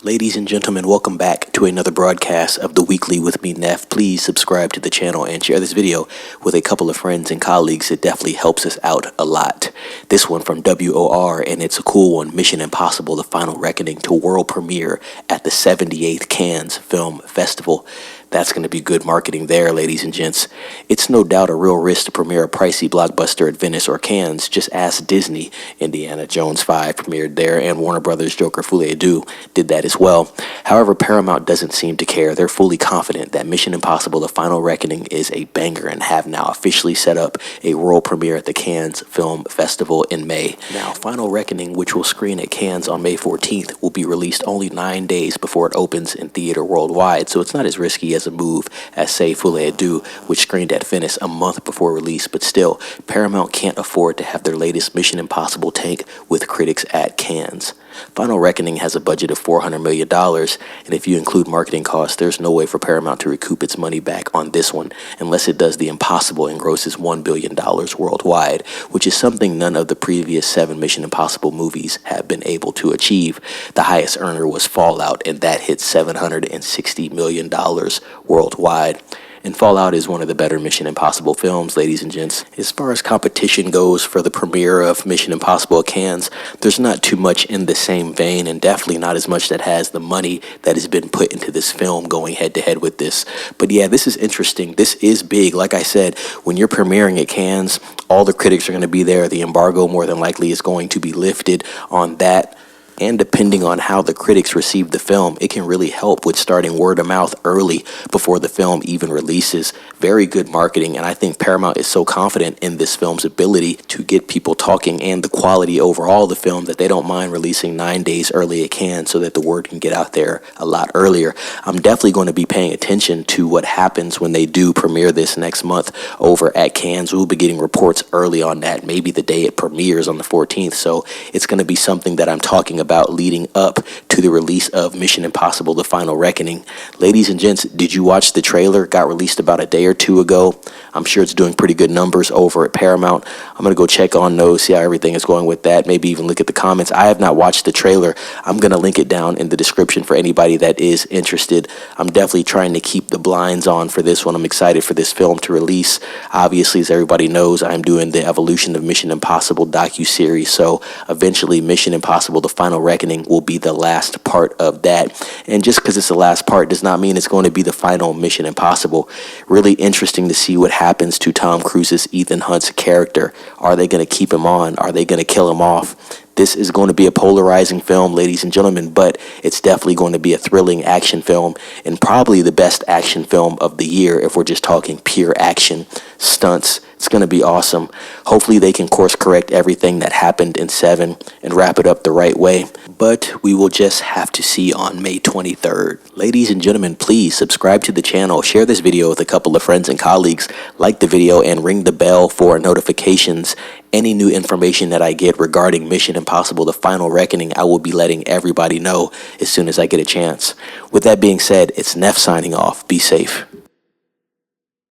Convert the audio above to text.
Ladies and gentlemen, welcome back to another broadcast of The Weekly with me, Neff. Please subscribe to the channel and share this video with a couple of friends and colleagues. It definitely helps us out a lot. This one from WOR, and it's a cool one. Mission Impossible: The Final Reckoning to world premiere at the 78th Cannes Film Festival. That's going to be good marketing there, ladies and gents. It's no doubt a real risk to premiere a pricey blockbuster at Venice or Cannes. Just ask Disney. Indiana Jones 5 premiered there, and Warner Brothers' Joker Folie à Deux did that as well. However, Paramount doesn't seem to care. They're fully confident that Mission Impossible: The Final Reckoning is a banger and have now officially set up a world premiere at the Cannes Film Festival in May. Now, Final Reckoning, which will screen at Cannes on May 14th, will be released only 9 days before it opens in theater worldwide, so it's not as risky as a move as, say, Folie à Deux, which screened at Venice a month before release. But still, Paramount can't afford to have their latest Mission Impossible tank with critics at Cannes. Final Reckoning has a budget of $400 million, and if you include marketing costs, there's no way for Paramount to recoup its money back on this one unless it does the impossible and grosses $1 billion worldwide, which is something none of the previous 7 Mission Impossible movies have been able to achieve. The highest earner was Fallout, and that hit $760 million worldwide. And Fallout is one of the better Mission Impossible films, ladies and gents. As far as competition goes for the premiere of Mission Impossible at Cannes, there's not too much in the same vein, and definitely not as much that has the money that has been put into this film going head-to-head with this. But yeah, this is interesting. This is big. Like I said, when you're premiering at Cannes, all the critics are going to be there. The embargo more than likely is going to be lifted on that. And depending on how the critics receive the film, it can really help with starting word of mouth early before the film even releases. Very good marketing, and I think Paramount is so confident in this film's ability to get people talking and the quality overall of the film that they don't mind releasing 9 days early at Cannes so that the word can get out there a lot earlier. I'm definitely going to be paying attention to what happens when they do premiere this next month over at Cannes. We'll be getting reports early on that, maybe the day it premieres on the 14th, so it's going to be something that I'm talking about leading up to the release of Mission Impossible: The Final Reckoning. Ladies and gents, did you watch the trailer? It got released about a day or two ago. I'm sure it's doing pretty good numbers over at Paramount. I'm going to go check on those, see how everything is going with that, maybe even look at the comments. I have not watched the trailer. I'm going to link it down in the description for anybody that is interested. I'm definitely trying to keep the blinds on for this one. I'm excited for this film to release. Obviously, as everybody knows, I'm doing the Evolution of Mission Impossible docuseries, so eventually Mission Impossible: The Final Reckoning will be the last part of that. And just because it's the last part does not mean it's going to be the final Mission Impossible. Really interesting to see what happens to Tom Cruise's Ethan Hunt's character. Are they going to keep him on? Are they going to kill him off? This is going to be a polarizing film, ladies and gentlemen, but it's definitely going to be a thrilling action film, and probably the best action film of the year if we're just talking pure action, stunts. It's going to be awesome. Hopefully they can course correct everything that happened in 7 and wrap it up the right way, but we will just have to see on May 23rd. Ladies and gentlemen, please subscribe to the channel, share this video with a couple of friends and colleagues, like the video, and ring the bell for notifications. Any new information that I get regarding Mission Impossible: The Final Reckoning, I will be letting everybody know as soon as I get a chance. With that being said, it's Neff signing off. Be safe.